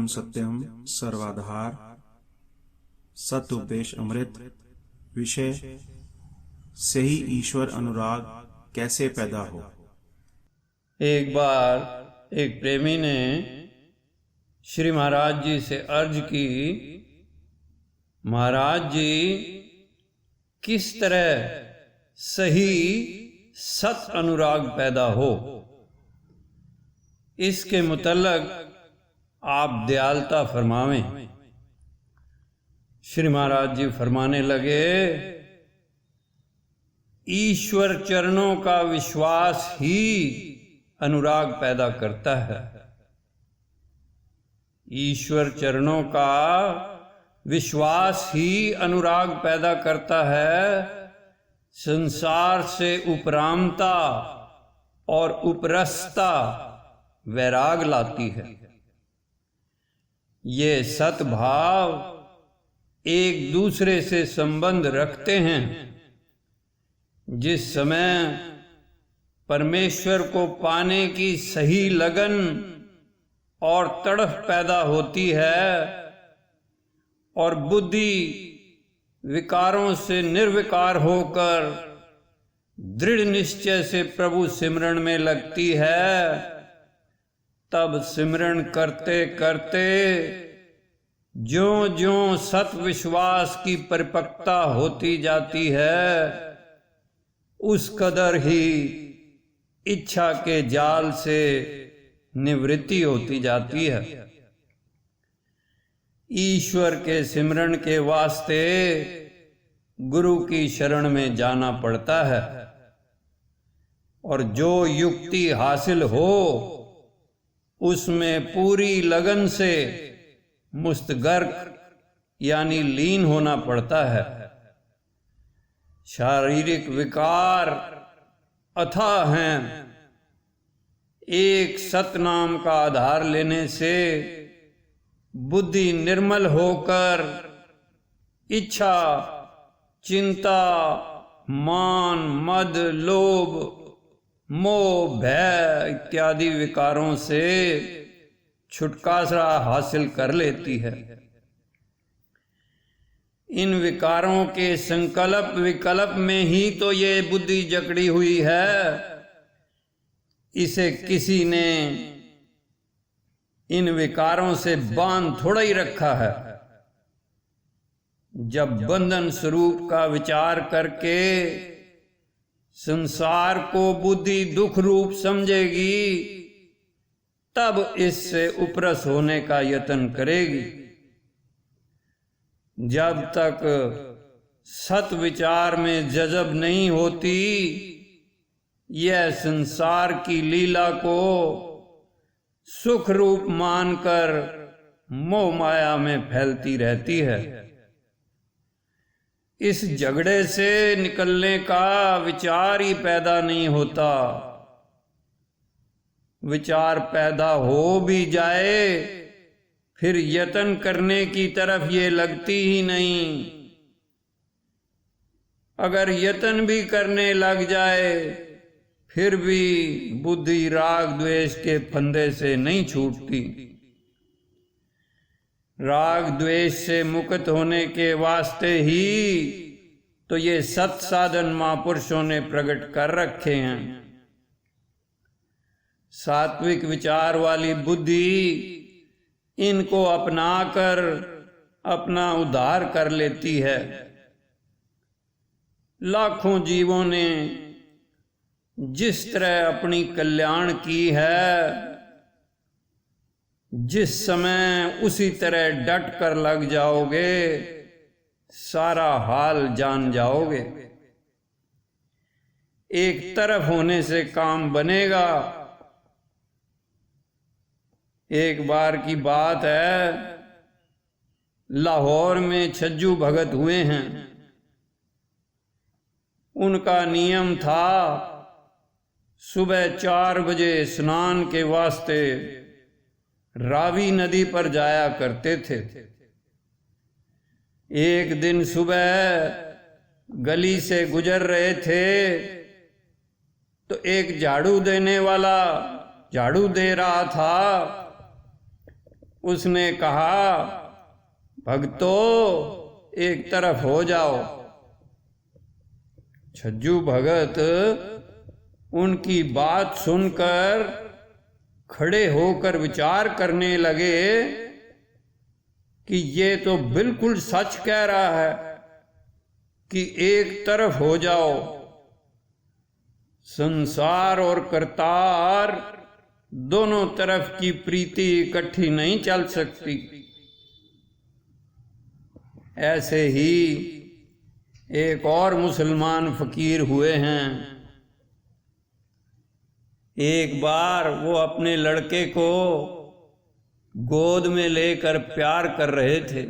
परम सत्यम सर्वाधार सत्य उपदेश अमृत। विषय सही ईश्वर अनुराग कैसे पैदा हो। एक बार एक प्रेमी ने श्री महाराज जी से अर्ज की, महाराज जी किस तरह सही सत अनुराग पैदा हो, इसके मुतल्लक आप दयालता फरमावें। श्री महाराज जी फरमाने लगे, ईश्वर चरणों का विश्वास ही अनुराग पैदा करता है। ईश्वर चरणों का विश्वास ही अनुराग पैदा करता है। संसार से उपरामता और उपरसता वैराग लाती है। ये सद्भाव एक दूसरे से संबंध रखते हैं। जिस समय परमेश्वर को पाने की सही लगन और तड़फ पैदा होती है और बुद्धि विकारों से निर्विकार होकर दृढ़ निश्चय से प्रभु सिमरन में लगती है, तब सिमरन करते करते ज्यों ज्यों सत विश्वास की परिपक्वता होती जाती है, उस कदर ही इच्छा के जाल से निवृत्ति होती जाती है। ईश्वर के सिमरन के वास्ते गुरु की शरण में जाना पड़ता है और जो युक्ति हासिल हो उसमें पूरी लगन से मुस्तगर्क यानी लीन होना पड़ता है। शारीरिक विकार अथाह हैं। एक सतनाम का आधार लेने से बुद्धि निर्मल होकर इच्छा, चिंता, मान, मद, लोभ, मोह, भय इत्यादि विकारों से छुटकारा हासिल कर लेती है। इन विकारों के संकल्प विकल्प में ही तो ये बुद्धि जकड़ी हुई है। इसे किसी ने इन विकारों से बांध थोड़ा ही रखा है। जब बंधन स्वरूप का विचार करके संसार को बुद्धि दुख रूप समझेगी, तब इससे उपरस होने का यत्न करेगी। जब तक सत विचार में जज़ब नहीं होती, यह संसार की लीला को सुख रूप मानकर मोह माया में फैलती रहती है। इस झगड़े से निकलने का विचार ही पैदा नहीं होता। विचार पैदा हो भी जाए फिर यत्न करने की तरफ ये लगती ही नहीं। अगर यत्न भी करने लग जाए फिर भी बुद्धि राग द्वेष के फंदे से नहीं छूटती। राग द्वेष से मुक्त होने के वास्ते ही तो ये सत साधन महापुरुषों ने प्रकट कर रखे हैं। सात्विक विचार वाली बुद्धि इनको अपनाकर अपना उद्धार कर लेती है। लाखों जीवों ने जिस तरह अपनी कल्याण की है, जिस समय उसी तरह डट कर लग जाओगे, सारा हाल जान जाओगे। एक तरफ होने से काम बनेगा। एक बार की बात है, लाहौर में छज्जू भगत हुए हैं। उनका नियम था सुबह 4 बजे स्नान के वास्ते रावी नदी पर जाया करते थे। एक दिन सुबह गली से गुजर रहे थे तो एक झाड़ू देने वाला झाड़ू दे रहा था। उसने कहा, भक्तों एक तरफ हो जाओ। छज्जू भगत उनकी बात सुनकर खड़े होकर विचार करने लगे कि ये तो बिल्कुल सच कह रहा है कि एक तरफ हो जाओ। संसार और करतार दोनों तरफ की प्रीति इकट्ठी नहीं चल सकती। ऐसे ही एक और मुसलमान फकीर हुए हैं। एक बार वो अपने लड़के को गोद में लेकर प्यार कर रहे थे।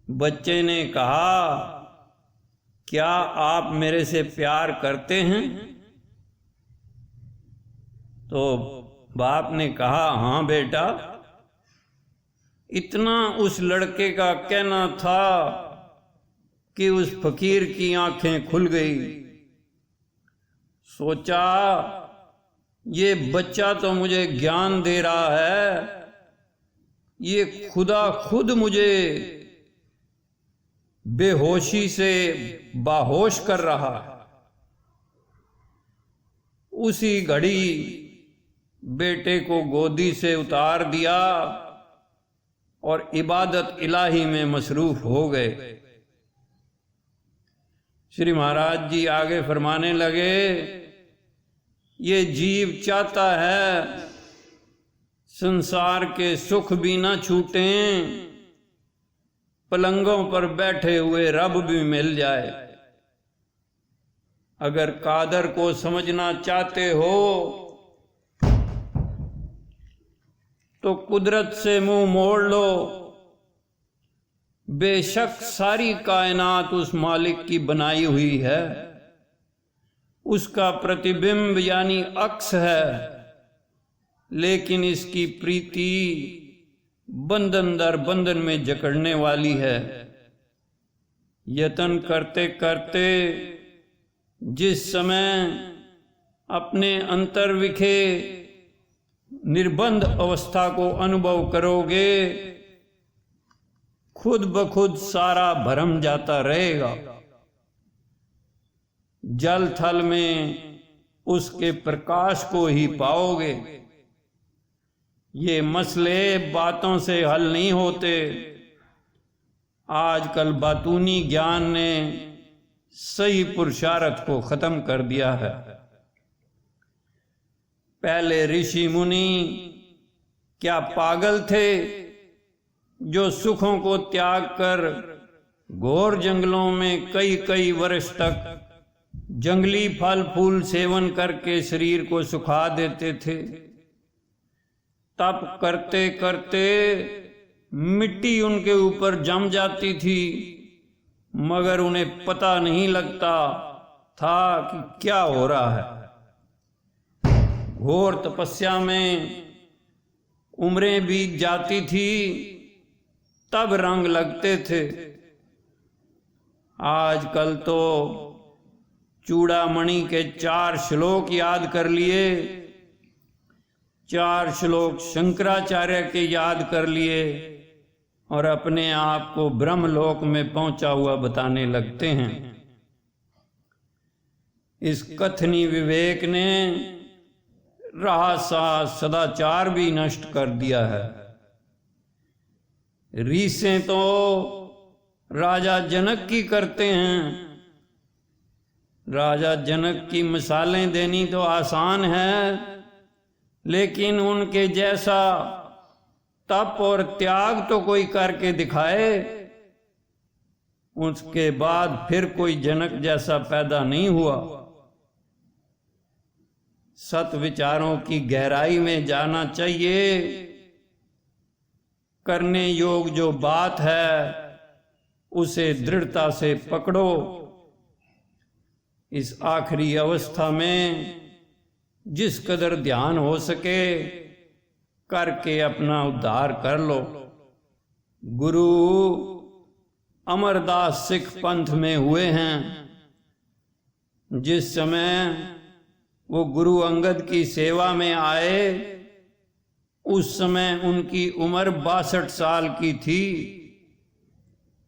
बच्चे ने कहा, क्या आप मेरे से प्यार करते हैं? तो बाप ने कहा, हाँ बेटा। इतना उस लड़के का कहना था कि उस फकीर की आंखें खुल गई। सोचा, ये बच्चा तो मुझे ज्ञान दे रहा है, ये खुदा खुद मुझे बेहोशी से बाहोश कर रहा है। उसी घड़ी बेटे को गोदी से उतार दिया और इबादत इलाही में मसरूफ हो गए। श्री महाराज जी आगे फरमाने लगे, ये जीव चाहता है संसार के सुख भी ना छूटें, पलंगों पर बैठे हुए रब भी मिल जाए। अगर कादर को समझना चाहते हो तो कुदरत से मुंह मोड़ लो। बेशक सारी कायनात उस मालिक की बनाई हुई है, उसका प्रतिबिंब यानी अक्स है, लेकिन इसकी प्रीति बंधन दर बंधन में जकड़ने वाली है। यत्न करते करते जिस समय अपने अंतर्विखे निर्बंध अवस्था को अनुभव करोगे, खुद ब खुद सारा भरम जाता रहेगा। जल थल में उसके प्रकाश को ही पाओगे। ये मसले बातों से हल नहीं होते। आजकल बातूनी ज्ञान ने सही पुरुषार्थ को खत्म कर दिया है। पहले ऋषि मुनि क्या पागल थे जो सुखों को त्याग कर घोर जंगलों में कई कई वर्ष तक जंगली फल फूल सेवन करके शरीर को सुखा देते थे। तप करते करते मिट्टी उनके ऊपर जम जाती थी, मगर उन्हें पता नहीं लगता था कि क्या हो रहा है। घोर तपस्या में उम्रें बीत जाती थी, तब रंग लगते थे। आजकल तो चूड़ामणि के 4 श्लोक याद कर लिए, 4 श्लोक शंकराचार्य के याद कर लिए और अपने आप को ब्रह्मलोक में पहुंचा हुआ बताने लगते हैं। इस कथनी विवेक ने रहसा सदाचार भी नष्ट कर दिया है। रीसें तो राजा जनक की करते हैं। राजा जनक की मिसालें देनी तो आसान है, लेकिन उनके जैसा तप और त्याग तो कोई करके दिखाए। उसके बाद फिर कोई जनक जैसा पैदा नहीं हुआ। सत विचारों की गहराई में जाना चाहिए। करने योग जो बात है उसे दृढ़ता से पकड़ो। इस आखिरी अवस्था में जिस कदर ध्यान हो सके करके अपना उद्धार कर लो। गुरु अमरदास सिख पंथ में हुए हैं। जिस समय वो गुरु अंगद की सेवा में आए, उस समय उनकी उम्र 62 साल की थी।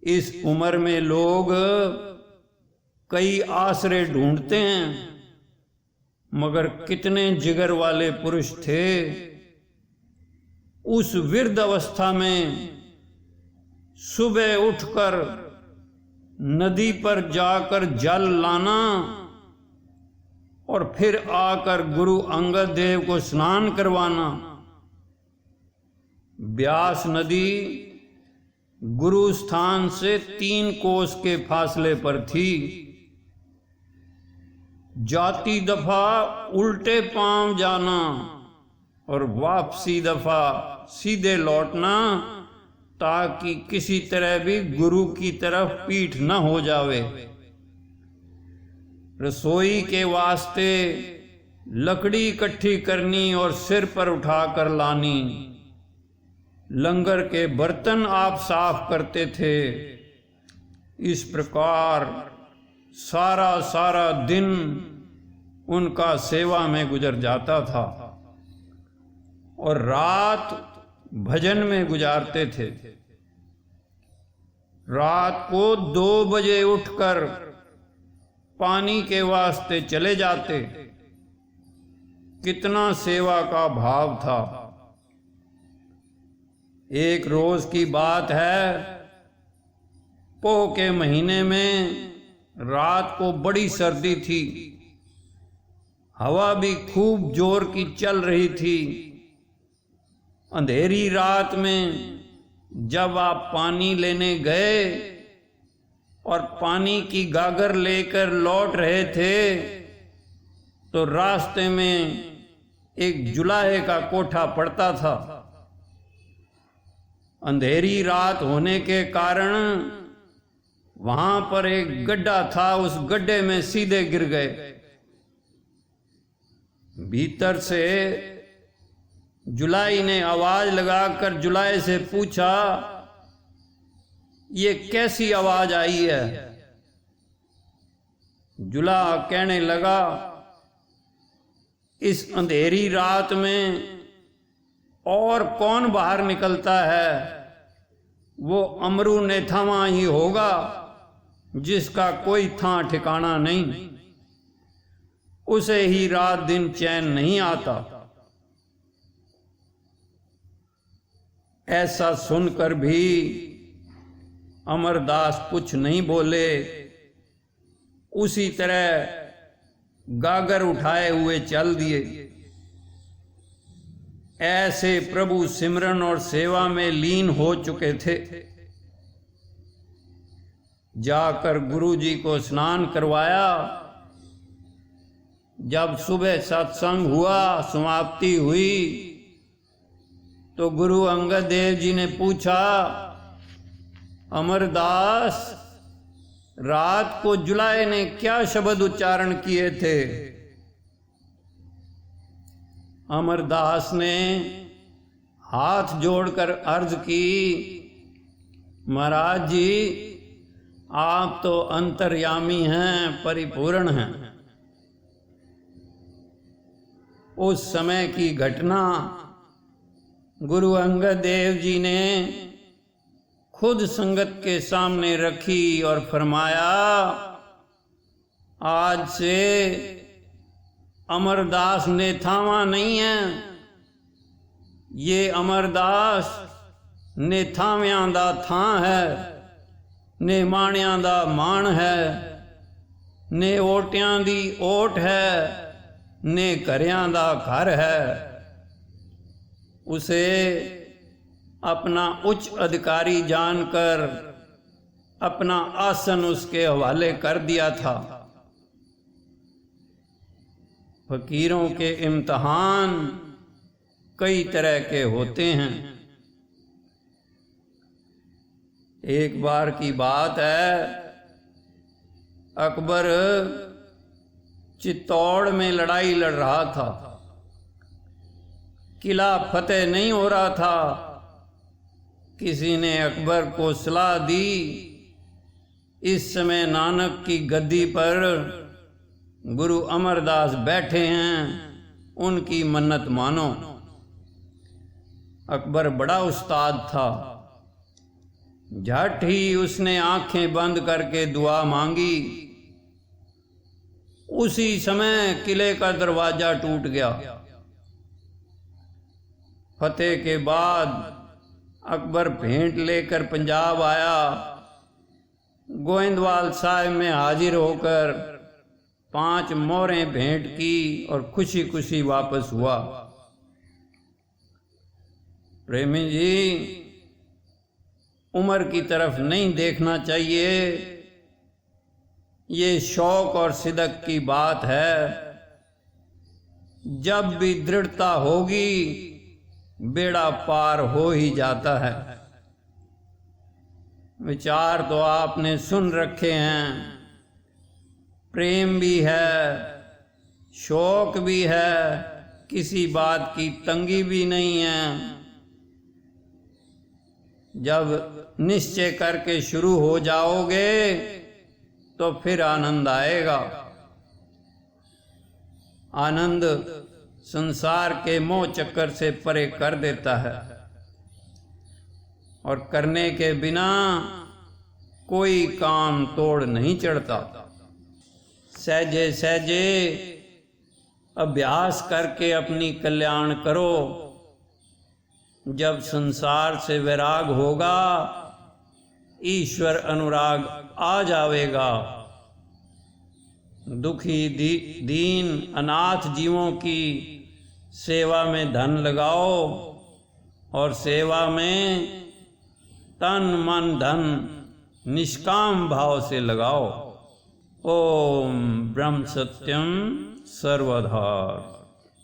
इस उम्र में लोग कई आसरे ढूंढते हैं, मगर कितने जिगर वाले पुरुष थे। उस वृद्ध अवस्था में सुबह उठकर नदी पर जाकर जल लाना और फिर आकर गुरु अंगद देव को स्नान करवाना। ब्यास नदी गुरु स्थान से 3 कोस के फासले पर थी। जाती दफा उल्टे पांव जाना और वापसी दफा सीधे लौटना, ताकि किसी तरह भी गुरु की तरफ पीठ न हो जावे। रसोई के वास्ते लकड़ी इकट्ठी करनी और सिर पर उठाकर लानी। लंगर के बर्तन आप साफ करते थे। इस प्रकार सारा दिन उनका सेवा में गुजर जाता था और रात भजन में गुजारते थे। रात को 2 बजे उठकर पानी के वास्ते चले जाते। कितना सेवा का भाव था। एक रोज की बात है, पोह के महीने में रात को बड़ी सर्दी थी। हवा भी खूब जोर की चल रही थी। अंधेरी रात में जब आप पानी लेने गए और पानी की गागर लेकर लौट रहे थे, तो रास्ते में एक जुलाहे का कोठा पड़ता था। अंधेरी रात होने के कारण वहां पर एक गड्ढा था। उस गड्ढे में सीधे गिर गए। भीतर से जुलाई ने आवाज लगाकर जुलाई से पूछा, ये कैसी आवाज आई है? जुला कहने लगा, इस अंधेरी रात में और कौन बाहर निकलता है? वो अमरू नेथावा ही होगा, जिसका कोई था ठिकाना नहीं। उसे ही रात दिन चैन नहीं आता। ऐसा सुनकर भी अमरदास कुछ नहीं बोले। उसी तरह गागर उठाए हुए चल दिए। ऐसे प्रभु सिमरन और सेवा में लीन हो चुके थे। जाकर गुरु जी को स्नान करवाया। जब सुबह सत्संग हुआ, समाप्ति हुई, तो गुरु अंगद देव जी ने पूछा, अमरदास, रात को जुलाए ने क्या शब्द उच्चारण किए थे? अमरदास ने हाथ जोड़कर अर्ज की, महाराज जी, आप तो अंतर्यामी हैं, परिपूर्ण हैं। उस समय की घटना गुरु अंगद देव जी ने खुद संगत के सामने रखी और फरमाया, आज से अमरदास नेथावा नहीं है। ये अमरदास नेथाव्यां दा थां है, ने माणियां दा मान है, ने ओटियां दी ओट है, ने घरियां दा घर है। उसे अपना उच्च अधिकारी जानकर अपना आसन उसके हवाले कर दिया था। फकीरों के इम्तिहान कई तरह के होते हैं। एक बार की बात है, अकबर चित्तौड़ में लड़ाई लड़ रहा था। किला फतेह नहीं हो रहा था। किसी ने अकबर को सलाह दी, इस समय नानक की गद्दी पर गुरु अमरदास बैठे हैं, उनकी मन्नत मानो। अकबर बड़ा उस्ताद था। झट ही उसने आंखें बंद करके दुआ मांगी। उसी समय किले का दरवाजा टूट गया। फतेह के बाद अकबर भेंट लेकर पंजाब आया। गोविंदवाल साहिब में हाजिर होकर 5 मोहरें भेंट की और खुशी खुशी वापस हुआ। प्रेमी जी, उम्र की तरफ नहीं देखना चाहिए। ये शौक और सिदक की बात है। जब भी दृढ़ता होगी बेड़ा पार हो ही जाता है। विचार तो आपने सुन रखे हैं। प्रेम भी है, शौक भी है, किसी बात की तंगी भी नहीं है। जब निश्चय करके शुरू हो जाओगे तो फिर आनंद आएगा। आनंद संसार के मोह चक्कर से परे कर देता है और करने के बिना कोई काम तोड़ नहीं चढ़ता। सहजे सहजे अभ्यास करके अपनी कल्याण करो। जब संसार से वैराग होगा ईश्वर अनुराग आ जाएगा। दुखी दीन अनाथ जीवों की सेवा में धन लगाओ और सेवा में तन मन धन निष्काम भाव से लगाओ। ओम ब्रह्म सत्यम सर्वधा।